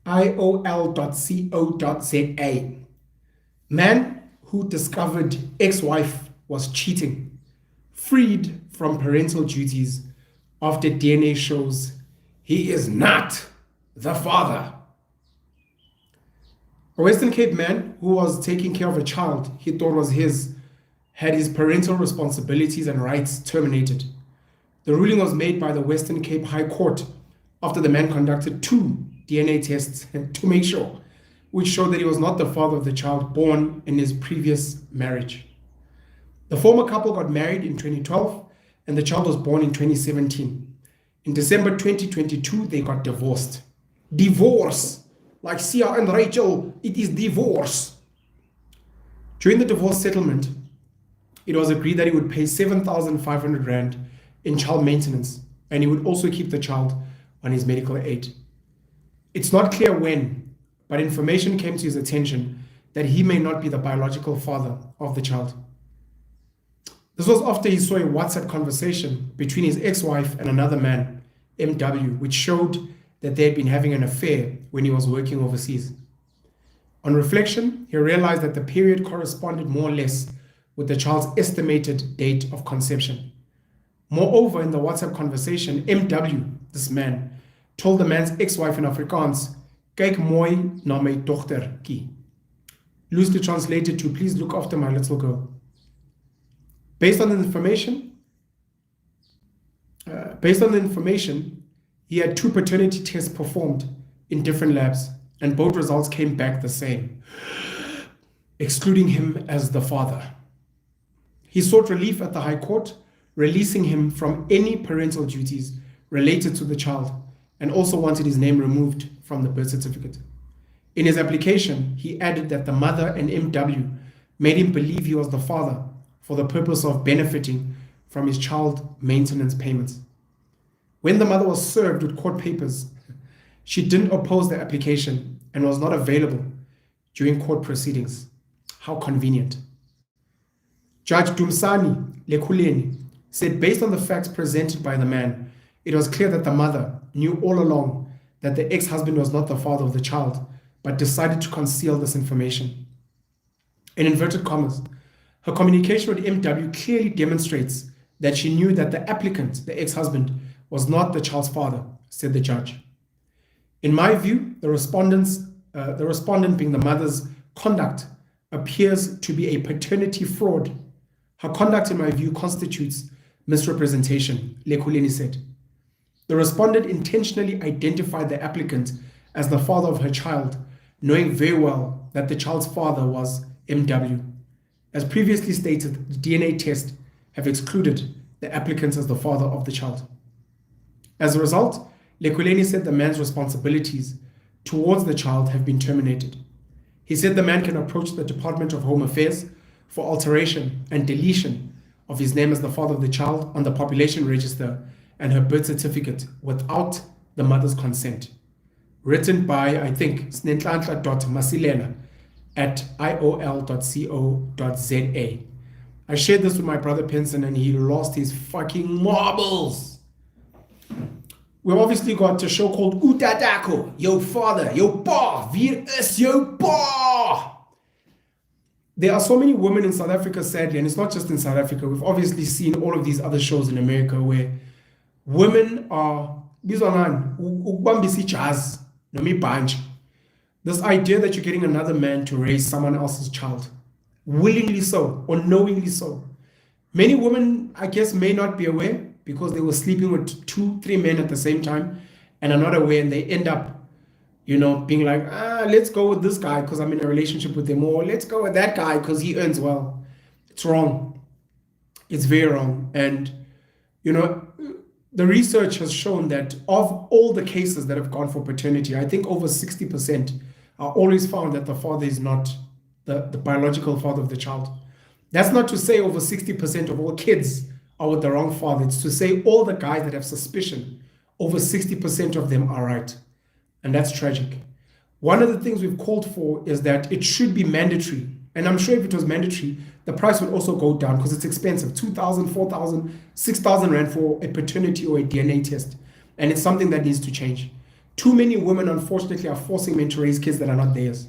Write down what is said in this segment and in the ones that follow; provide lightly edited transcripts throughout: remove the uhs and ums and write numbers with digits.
iol.co.za. Man who discovered ex-wife was cheating, freed from parental duties after DNA shows he is not the father. A Western Cape man who was taking care of a child he thought was his had his parental responsibilities and rights terminated. The ruling was made by the Western Cape High Court after the man conducted 2 DNA tests to make sure, which showed that he was not the father of the child born in his previous marriage. The former couple got married in 2012 and the child was born in 2017. In December 2022, they got divorced. Divorce! Like Sia and Rachel, it is divorce. During the divorce settlement, it was agreed that he would pay 7,500 Rand in child maintenance, and he would also keep the child on his medical aid. It's not clear when, but information came to his attention that he may not be the biological father of the child. This was after he saw a WhatsApp conversation between his ex-wife and another man, MW, which showed that they had been having an affair when he was working overseas. On reflection, he realized that the period corresponded more or less with the child's estimated date of conception. Moreover, in the WhatsApp conversation, MW, this man, told the man's ex-wife in Afrikaans, "Kyk mooi na my dogtertjie." Loosely translated to, "Please look after my little girl." Based on the information, he had 2 paternity tests performed in different labs, and both results came back the same, excluding him as the father. He sought relief at the High Court, releasing him from any parental duties related to the child, and also wanted his name removed from the birth certificate. In his application, he added that the mother and MW made him believe he was the father for the purpose of benefiting from his child maintenance payments. When the mother was served with court papers, she didn't oppose the application and was not available during court proceedings. How convenient. Judge Dumsani Lekhuleni said based on the facts presented by the man, it was clear that the mother knew all along that the ex-husband was not the father of the child, but decided to conceal this information. In inverted commas, her communication with MW clearly demonstrates that she knew that the applicant, the ex-husband, was not the child's father, said the judge. In my view, the respondent being the mother's conduct appears to be a paternity fraud. Her conduct, in my view, constitutes misrepresentation, Lekhuleni said. The respondent intentionally identified the applicant as the father of her child, knowing very well that the child's father was MW. As previously stated, the DNA test have excluded the applicant as the father of the child. As a result, Lekhuleni said the man's responsibilities towards the child have been terminated. He said the man can approach the Department of Home Affairs for alteration and deletion of his name as the father of the child on the population register and her birth certificate without the mother's consent. Written by, I think, snenhlanhla.masilela at iol.co.za. I shared this with my brother Penson and he lost his fucking marbles. We've obviously got a show called Utatako, Yo Father, Yo Pa, Vir is Yo Pa. There are so many women in South Africa, sadly, and it's not just in South Africa. We've obviously seen all of these other shows in America where women are, this idea that you're getting another man to raise someone else's child, willingly so or knowingly so. Many women, I guess, may not be aware because they were sleeping with 2-3 men at the same time and are not aware, and they end up, being like, let's go with this guy because I'm in a relationship with him, or let's go with that guy because he earns well. It's wrong. It's very wrong. And, the research has shown that of all the cases that have gone for paternity, I think over 60% are always found that the father is not the biological father of the child. That's not to say over 60% of all kids are with the wrong father. It's to say all the guys that have suspicion, over 60% of them are right. And that's tragic. One of the things we've called for is that it should be mandatory. And I'm sure if it was mandatory, the price would also go down because it's expensive. 2,000, 4,000, 6,000 Rand for a paternity or a DNA test. And it's something that needs to change. Too many women, unfortunately, are forcing men to raise kids that are not theirs.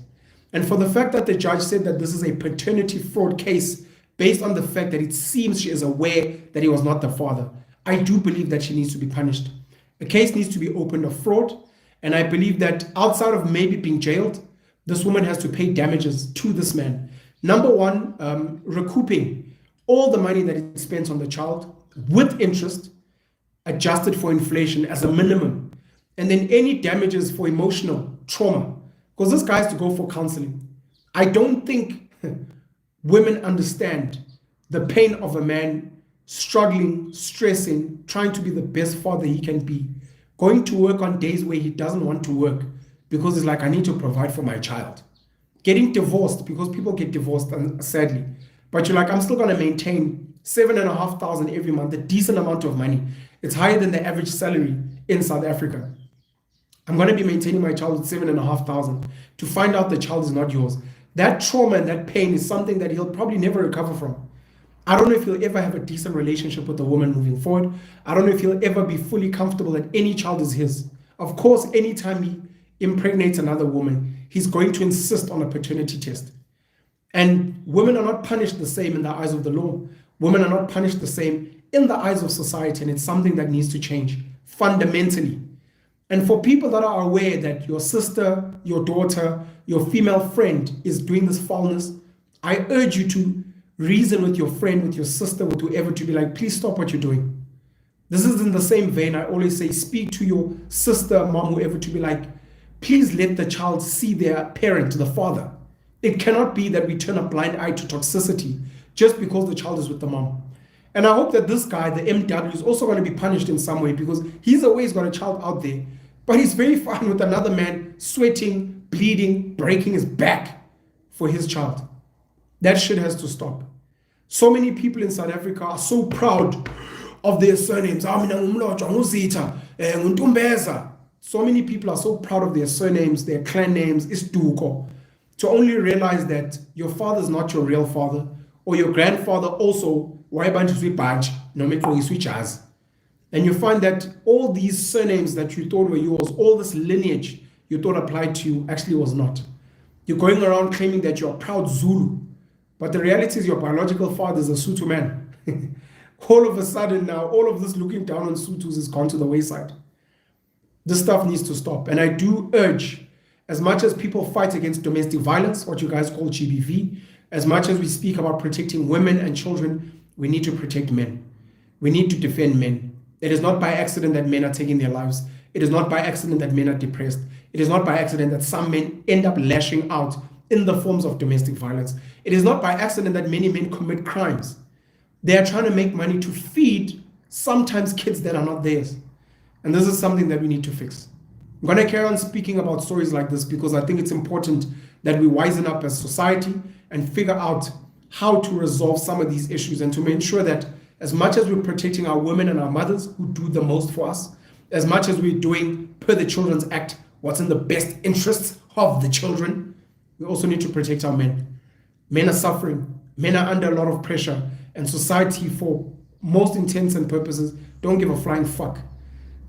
And for the fact that the judge said that this is a paternity fraud case based on the fact that it seems she is aware that he was not the father, I do believe that she needs to be punished. A case needs to be opened of fraud, and I believe that outside of maybe being jailed, this woman has to pay damages to this man. Number one, recouping all the money that he spent on the child with interest, adjusted for inflation as a minimum. And then any damages for emotional trauma, because this guy has to go for counseling. I don't think women understand the pain of a man struggling, stressing, trying to be the best father he can be, going to work on days where he doesn't want to work because he's like, I need to provide for my child. Getting divorced, because people get divorced, sadly. But you're like, I'm still going to maintain $7,500 every month, a decent amount of money. It's higher than the average salary in South Africa. I'm going to be maintaining my child with $7,500 to find out the child is not yours. That trauma and that pain is something that he'll probably never recover from. I don't know if he'll ever have a decent relationship with a woman moving forward. I don't know if he'll ever be fully comfortable that any child is his. Of course, anytime he impregnates another woman, he's going to insist on a paternity test. And women are not punished the same in the eyes of the law. Women are not punished the same in the eyes of society, and it's something that needs to change fundamentally. And for people that are aware that your sister, your daughter, your female friend is doing this foulness, I urge you to reason with your friend, with your sister, with whoever, to be like, please stop what you're doing. This is in the same vein. I always say, speak to your sister, mom, whoever, to be like, please let the child see their parent, the father. It cannot be that we turn a blind eye to toxicity just because the child is with the mom. And I hope that this guy, the MW, is also going to be punished in some way, because he's always got a child out there, but he's very fine with another man sweating, bleeding, breaking his back for his child. That shit has to stop. So many people in South Africa are so proud of their surnames. So many people are so proud of their surnames, their clan names, Isduko, to only realize that your father is not your real father, or your grandfather also, and you find that all these surnames that you thought were yours, all this lineage you thought applied to you, actually was not. You're going around claiming that you're a proud Zulu, but the reality is your biological father is a Sotho man. All of a sudden now, all of this looking down on Sothos has gone to the wayside. This stuff needs to stop. And I do urge, as much as people fight against domestic violence, what you guys call GBV, as much as we speak about protecting women and children, we need to protect men. We need to defend men. It is not by accident that men are taking their lives. It is not by accident that men are depressed. It is not by accident that some men end up lashing out in the forms of domestic violence. It is not by accident that many men commit crimes. They are trying to make money to feed sometimes kids that are not theirs. And this is something that we need to fix. I'm going to carry on speaking about stories like this because I think it's important that we wisen up as society and figure out how to resolve some of these issues, and to make sure that as much as we're protecting our women and our mothers who do the most for us, as much as we're doing, per the Children's Act, what's in the best interests of the children, we also need to protect our men. Men are suffering. Men are under a lot of pressure, and society, for most intents and purposes, don't give a flying fuck.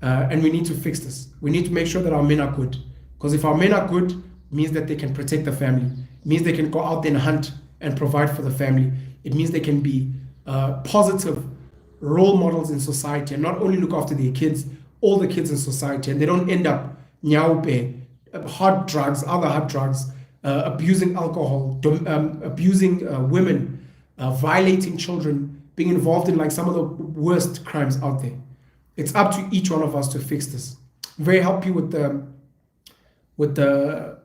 And we need to fix this. We need to make sure that our men are good. Because if our men are good, it means that they can protect the family. It means they can go out there and hunt and provide for the family. It means they can be positive role models in society and not only look after their kids, all the kids in society, and they don't end up nyaupe, hard drugs, other hard drugs, abusing alcohol, abusing women, violating children, being involved in like some of the worst crimes out there. It's up to each one of us to fix this. I'm very happy with the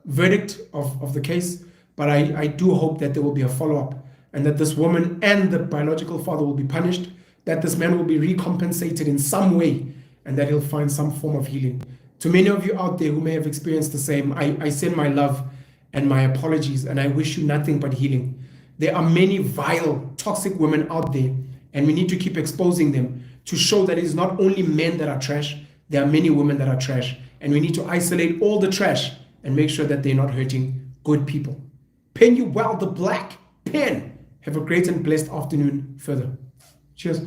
verdict of the case, but I do hope that there will be a follow-up, and that this woman and the biological father will be punished, that this man will be recompensated in some way, and that he'll find some form of healing. To many of you out there who may have experienced the same, I send my love and my apologies, and I wish you nothing but healing. There are many vile, toxic women out there, and we need to keep exposing them to show that it is not only men that are trash, there are many women that are trash, and we need to isolate all the trash and make sure that they're not hurting good people. Pen you well, the black pen. Have a great and blessed afternoon further. Cheers.